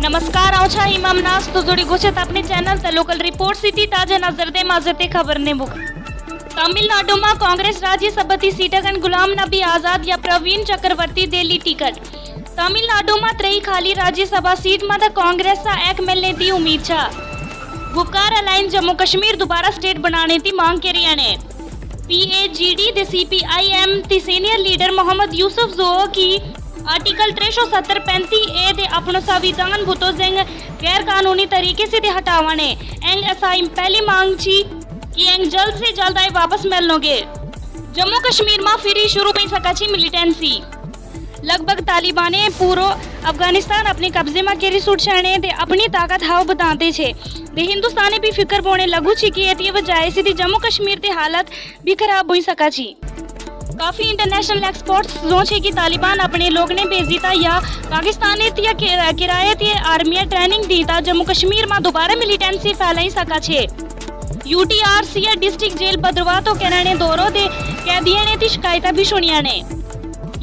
नमस्कार आउछा इमाम नास तो जोड़ी गोचत अपने channel the local report city ताजा नजर दे माजते खबर ने बुक तमिलनाडु में कांग्रेस राज्यसभाती सीटगण गुलाम नबी आजाद या प्रवीण चक्रवर्ती दिल्ली टिकट तमिलनाडु में 3 खाली राज्यसभा सीट में कांग्रेस एक मिलने की उम्मीद छा गुपकार अलायंस जम्मू कश्मीर दोबारा स्टेट बनाने की मांग करी ने PAGD दे CPIM ती सीनियर लीडर मोहम्मद यूसुफ जोओ की आर्टिकल 370-35A दे अपनो संविधान भूतो जेंग गैर कानूनी तरीके से हटावाने एंग असाइम पहली मांग छी कि एंग जल्द से जल्द आए वापस मिलनोगे जम्मू कश्मीर में फिर शुरू हो सका छी मिलिटेंसी लगभग तालिबाने पूरो अफगानिस्तान अपने कब्जे में केरी सूट छाने दे अपनी ताकत हाव बताते छे दे हिंदुस्ताने भी फिक्र बोने लगू छी कि एती वजह से जम्मू कश्मीर की हालत भी खराब हो सका छी काफी इंटरनेशनल एक्सपर्ट्स जो छे कि तालिबान अपने लोग ने भेजीता या पाकिस्ताने या किराए थी आर्मी ट्रेनिंग दीता जम्मू कश्मीर में दोबारा मिलिटेंसी फैलाई सका छे UTRC या डिस्ट्रिक्ट जेल भद्रवाह तो कहने दौरों दे कैदियों ने ती शिकायत भी सुनिया ने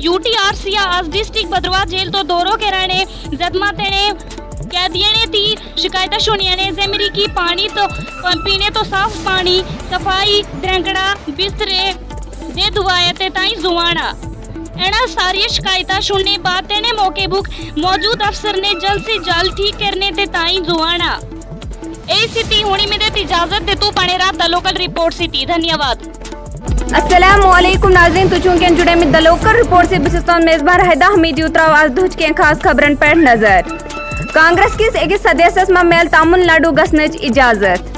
UTRC या आज डिस्ट्रिक्ट भद्रवाह जेल तो दौरों कहने जदमा तेने कैदियों ने ती शिकायत सुनिया ने जेमरी की पानी तो पीने तो साफ पानी सफाई द्रंकड़ा बिस्तरे दे दुआते ताई जुआना एना सारी शिकायत सुनने बाद तेने मौके बुक मौजूद अफसर ने जल्द से जल्द ठीक करने ते ताई जुआना ए सिटी होनी में देती इजाजत दे तू पने रात द लोकल रिपोर्ट सिटी धन्यवाद अस्सलामुअलैकुम नाज़रीन तो चूंकि जुड़े में द लोकल रिपोर्ट से बिस्तान मेजबान रहदा हमीद उतराव आज दुच के खास खबरन पर नजर कांग्रेस किस एक सदस्य में मेल तमिलनाडु गसनच इजाजत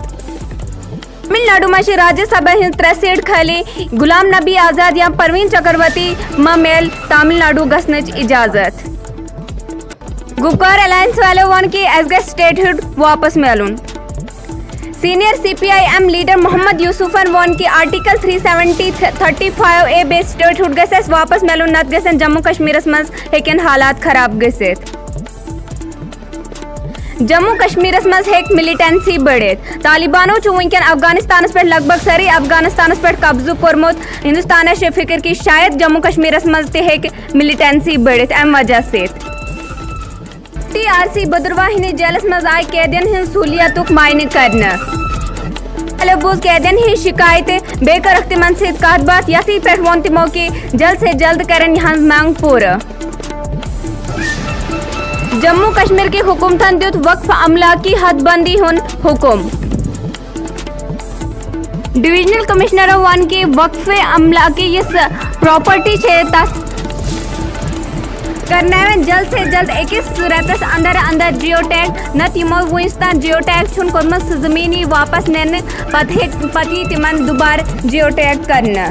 तमिलनाडु में राज्यसभा हिंद 3 सीट खाली गुलाम नबी आजाद या प्रवीण चक्रवर्ती में मेल तमिलनाडु गसनच इजाजत गुपकार अलायंस वाले वन की एसगे स्टेटहुड वापस मिलून सीनियर CPIM लीडर मोहम्मद यूसुफन वन की आर्टिकल 370-35A बेस स्टेटहुड गसेस वापस मिलून नत गसन जम्मू कश्मीर मज हेकन हालात खराब गसित जम्मू कश्मीर मज हेक मिलिटेंसी बढ़ित तालिबानो वनकन अफगानिस्तान पे लगभग सारी अफगानिस्तान पे कब्जू कोरमुत हिंदुस्तान फिक्र की शायद जम्मू कश्मीर मज ते मिलिटेंसी बढ़ित अम वजह से TRC भद्रवाह जेलस मज आय कैदियन हिंद सहूलियत मायने करने बोज कैदियन ही शिकायत बेकर तिमन से कत बात यथी पे वो तमो कि जल्द से जल्द करन यह मांग पूरा जम्मू कश्मीर की हुकूमतन दित वक्फ अमला की हदबंदी हुन हुकुम डिविजनल कमिश्नर वन की वक्फ अमला की इस प्रॉपर्टी छे करने में जल्द से जल्द 21 रेतस अंदर जियो टैग न तिमो वुस्तान जियो टैग छुन कोमस जमीनी वापस नेन पति तिमन दोबार जियो टैग करना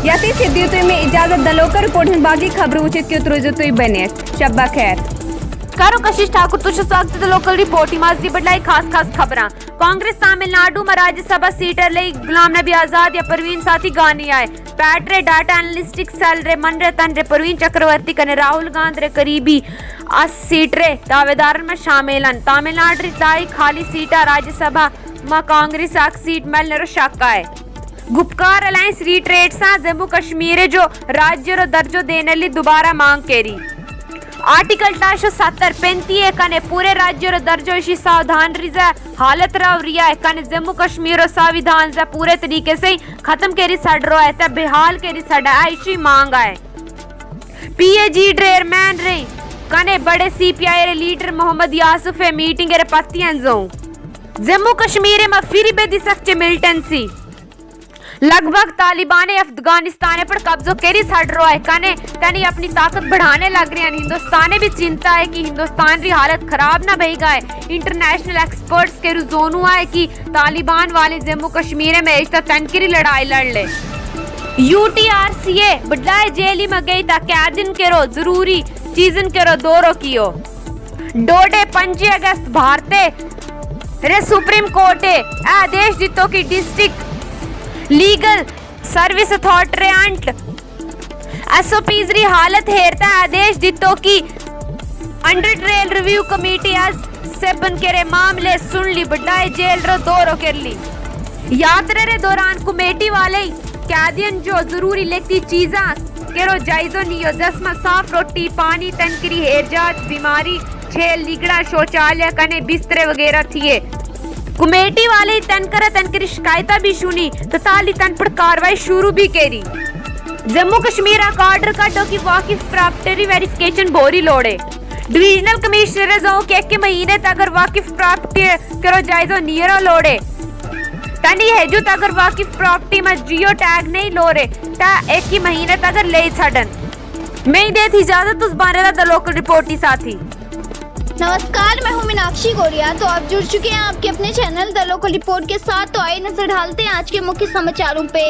यति सिद्धि तुई में इजाजत द लोकल रिपोर्ट बाकी खबर उचित क्यों रोज तुई बने शब्बा खैर कारो कशिश ठाकुर तुझ स्वागत है लोकल रिपोर्ट माजी बड़लाई खास खबर कांग्रेस तमिलनाडु में राज्यसभा सीटर ले गुलाम नबी आजाद या प्रवीण साथी गानी आए पैट्रे डाटा एनालिस्टिक सेल रे मन रे तन रे प्रवीण चक्रवर्ती कने राहुल गांधी रे करीबी 80 सीट रे दावेदार में शामिल तमिलनाडु दाई खाली सीटा राज्यसभा में कांग्रेस एक सीट मिलने रो शक है गुपकार अलायंस रिट्रेट सा जम्मू कश्मीर जो राज्य रो दर्जो देने ली दोबारा मांग केरी आर्टिकल 370-35A कने पूरे राज्य रो दर्जो इसी सावधान रिजा हालत रव रिया कने जम्मू कश्मीर रो संविधान से पूरे तरीके से खत्म केरी सड़ रो है बेहाल केरी सड़ा ऐसी मांग है PAG ड्रेयरमैन रे कने बड़े CPI रे लीडर मोहम्मद यासुफ मीटिंग रे पत्तियां जो जम्मू कश्मीर में फिर बेदी सकते मिलिटेंसी लगभग तालिबान अफगानिस्तान पर कब्जो केरी सड़ रो है कने तनी अपनी ताकत बढ़ाने लग रहे हैं हिंदुस्तान भी चिंता है कि हिंदुस्तान की हालत खराब ना भई गए इंटरनेशनल एक्सपर्ट्स के रुझान हुआ है कि तालिबान वाले जम्मू कश्मीर में इस तनकीरी लड़ाई लड़ ले UTRCA बड़ाई जेली में गई था कैदिन के रो जरूरी चीजन के रो दौरो कियो डोडे 5 अगस्त भारतीय रे सुप्रीम कोर्ट आदेश दितो की district legal service authority SOPs री हालत हेरता आदेश दितो की अंडर ट्रायल रिव्यू कमेटी आज सेबन के मामले सुन ली बड़ाई जेल रो दौरो कर ली यात्रा रे दौरान कमेटी वाले कैदियन जो जरूरी लेती चीजा केरो जायजो नियो जसमा साफ रोटी पानी तनकरी हेरजात बीमारी 6 लीगड़ा शौचालय कने बिस्तरे वगैरह थिए। कमेटी वाले तनकरी शिकायत भी सुनी तो ताली तन पर कार्रवाई शुरू भी करी। जम्मू कश्मीर ऑर्डर कटो की वाकिफ प्रॉपर्टी वेरिफिकेशन बोरी लोड़े। डिविजनल कमिश्नर जो के 1 महीने तक अगर वाकिफ प्रॉपर्टी करो जायजो नियरो लोड़े तनी है जो अगर वाकिफ प्रॉपर्टी में जियो टैग नहीं लोरे ता 1 ही महीने तक ले छड़न। मैं ही देती इजाजत उस बारे द लोकल रिपोर्ट साथी। नमस्कार, मैं हूं मीनाक्षी गोरिया। तो आप जुड़ चुके हैं आपके अपने चैनल द लोकल रिपोर्ट के साथ। तो आइए नजर डालते हैं आज के मुख्य समाचारों पे।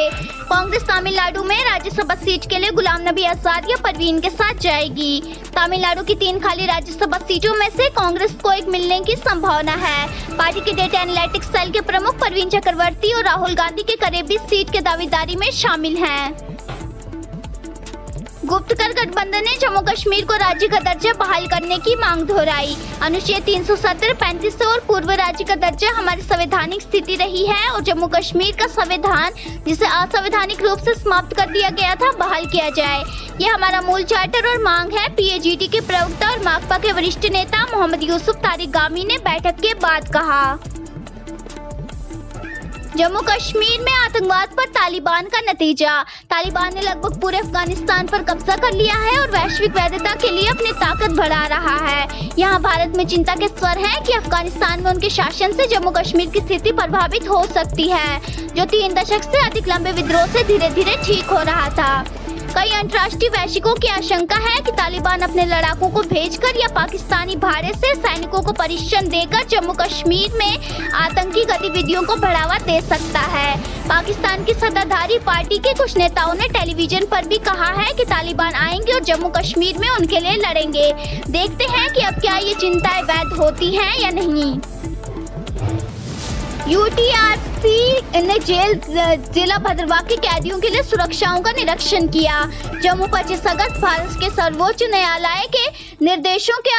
कांग्रेस तमिलनाडु में राज्यसभा सीट के लिए गुलाम नबी आजाद या परवीन के साथ जाएगी। तमिलनाडु की 3 खाली राज्यसभा सीटों में से कांग्रेस को एक मिलने की संभावना है। पार्टी के डेटा एनालिटिक्स सेल के प्रमुख परवीन चक्रवर्ती और राहुल गांधी के करीबी सीट के दावेदारी में शामिल हैं। गुप्तकर गठबंधन ने जम्मू कश्मीर को राज्य का दर्जा बहाल करने की मांग दोहराई। अनुच्छेद 370, 35 और पूर्व राज्य का दर्जा हमारी संवैधानिक स्थिति रही है और जम्मू कश्मीर का संविधान जिसे असंवैधानिक रूप से समाप्त कर दिया गया था बहाल किया जाए। यह हमारा मूल चार्टर और मांग है। पीएजीडी के प्रवक्ता और माकपा के वरिष्ठ नेता मोहम्मद यूसुफ तारिगामी ने बैठक के बाद कहा। जम्मू कश्मीर में आतंकवाद पर तालिबान का नतीजा। तालिबान ने लगभग पूरे अफगानिस्तान पर कब्जा कर लिया है और वैश्विक वैधता के लिए अपनी ताकत बढ़ा रहा है। यहाँ भारत में चिंता के स्वर हैं कि अफगानिस्तान में उनके शासन से जम्मू कश्मीर की स्थिति प्रभावित हो सकती है, जो 3 दशक से अधिक लंबे विद्रोह से धीरे धीरे ठीक हो रहा था। कई अंतर्राष्ट्रीय वैश्विकों की आशंका है कि तालिबान अपने लड़ाकों को भेजकर या पाकिस्तानी भाड़े से सैनिकों को प्रशिक्षण देकर जम्मू कश्मीर में आतंकी गतिविधियों को बढ़ावा दे सकता है। पाकिस्तान की सत्ताधारी पार्टी के कुछ नेताओं ने टेलीविजन पर भी कहा है कि तालिबान आएंगे और जम्मू कश्मीर में उनके लिए लड़ेंगे। देखते हैं कि अब क्या ये चिंताएं वैध होती हैं या नहीं। यूटीआरसी ने जिला भद्रवाह के कैदियों के लिए सुरक्षाओं का निरीक्षण किया। जम्मू 25 अगस्त भारत के सर्वोच्च न्यायालय के निर्देशों के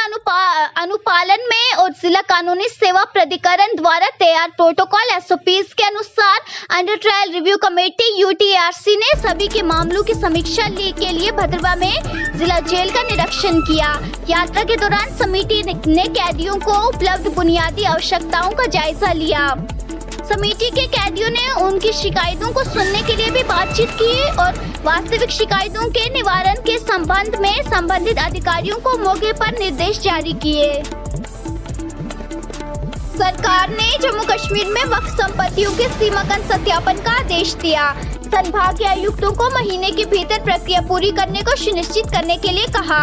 अनुपालन में और जिला कानूनी सेवा प्राधिकरण द्वारा तैयार प्रोटोकॉल SOPs के अनुसार अंडर ट्रायल रिव्यू कमेटी यूटीआरसी ने सभी के मामलों की समीक्षा के लिए भद्रवाह में जिला जेल का निरीक्षण किया। यात्रा के दौरान समिति ने कैदियों को उपलब्ध बुनियादी आवश्यकताओं का जायजा लिया। समिति के कैदियों ने उनकी शिकायतों को सुनने के लिए भी बातचीत की और वास्तविक शिकायतों के निवारण के संबंध में संबंधित अधिकारियों को मौके पर निर्देश जारी किए। सरकार ने जम्मू कश्मीर में वक्फ संपत्तियों के सीमांकन सत्यापन का आदेश दिया। संभागीय आयुक्तों को महीने के भीतर प्रक्रिया पूरी करने को सुनिश्चित करने के लिए कहा।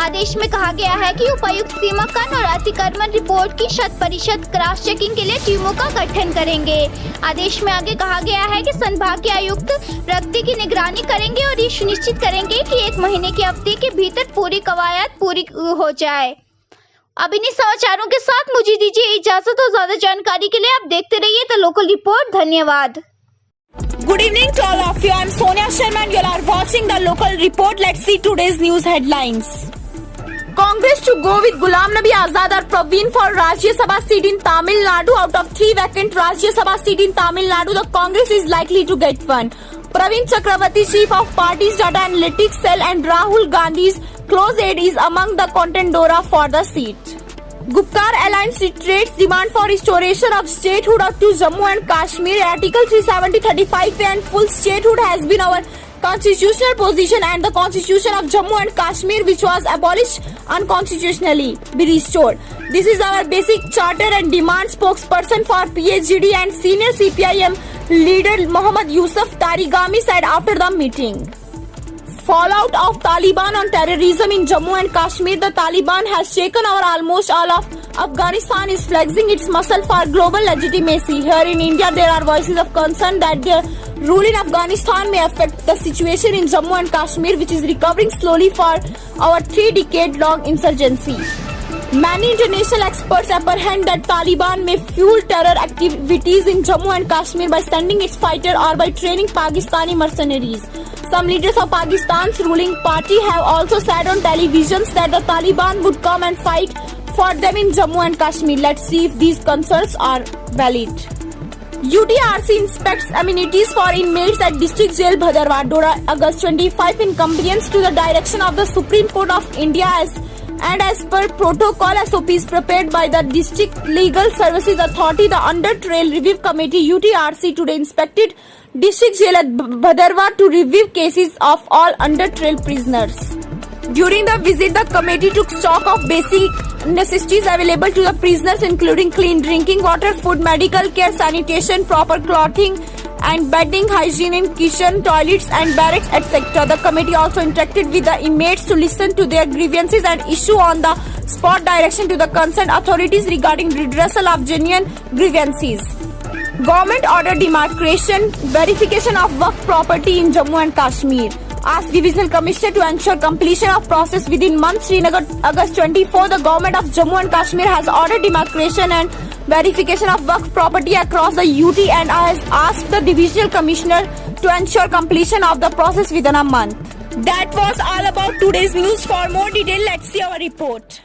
आदेश में कहा गया है कि उपायुक्त सीमांकन और अतिक्रमण रिपोर्ट की 100% क्रॉस चेकिंग के लिए टीमों का गठन करेंगे। आदेश में आगे कहा गया है कि संभागीय आयुक्त प्रगति की निगरानी करेंगे और ये सुनिश्चित करेंगे कि 1 महीने की अवधि के भीतर पूरी कवायद पूरी हो जाए। अब इन्हीं समाचारों के साथ मुझे दीजिए इजाजत और ज्यादा जानकारी के लिए आप देखते रहिए द लोकल रिपोर्ट। धन्यवाद। Good evening to all of you. I'm Sonia Sharma and you are watching the local report. Let's see today's news headlines. Congress to go with Ghulam Nabi Azad or Praveen for Rajya Sabha seat in Tamil Nadu. Out of 3 vacant Rajya Sabha seat in Tamil Nadu, the Congress is likely to get one. Praveen Chakravarti, chief of party's data analytics cell, and Rahul Gandhi's close aide is among the contendora for the seat. Gupkar Alliance reiterates demand for restoration of statehood up to Jammu and Kashmir. Article 370(35) and full statehood has been our constitutional position, and the constitution of Jammu and Kashmir, which was abolished unconstitutionally, be restored. This is our basic charter and demand. Spokesperson for PHGD and senior CPIM leader Mohammad Yusuf Tarigami said after the meeting. Fallout of Taliban on terrorism in Jammu and Kashmir. The Taliban has taken over almost all of Afghanistan, is flexing its muscle for global legitimacy. Here in India, there are voices of concern that their rule in Afghanistan may affect the situation in Jammu and Kashmir, which is recovering slowly for our 3-decade-long insurgency. Many international experts apprehend that Taliban may fuel terror activities in Jammu and Kashmir by sending its fighter or by training Pakistani mercenaries. Some leaders of Pakistan's ruling party have also said on televisions that the Taliban would come and fight for them in Jammu and Kashmir. Let's see if these concerns are valid. UTRC inspects amenities for inmates at District Jail Bhadarwah, Dora, August 25 in compliance to the direction of the Supreme Court of India as and as per protocol SOPs prepared by the District Legal Services Authority, the Under Trail Review Committee UTRC today inspected District Jail at Bhadarwah to review cases of all Under Trail prisoners. During the visit, the committee took stock of basic necessities available to the prisoners, including clean drinking water, food, medical care, sanitation, proper clothing and bedding, hygiene in kitchen, toilets and barracks, etc. The committee also interacted with the inmates to listen to their grievances and issue on the spot direction to the concerned authorities regarding redressal of genuine grievances. Government order demarcation, verification of Waqf property in Jammu and Kashmir. Asked Divisional Commissioner to ensure completion of process within months. Srinagar, August 24, the government of Jammu and Kashmir has ordered demarcation and verification of Waqf property across the UT and has asked the Divisional Commissioner to ensure completion of the process within a month. That was all about today's news. For more detail, let's see our report.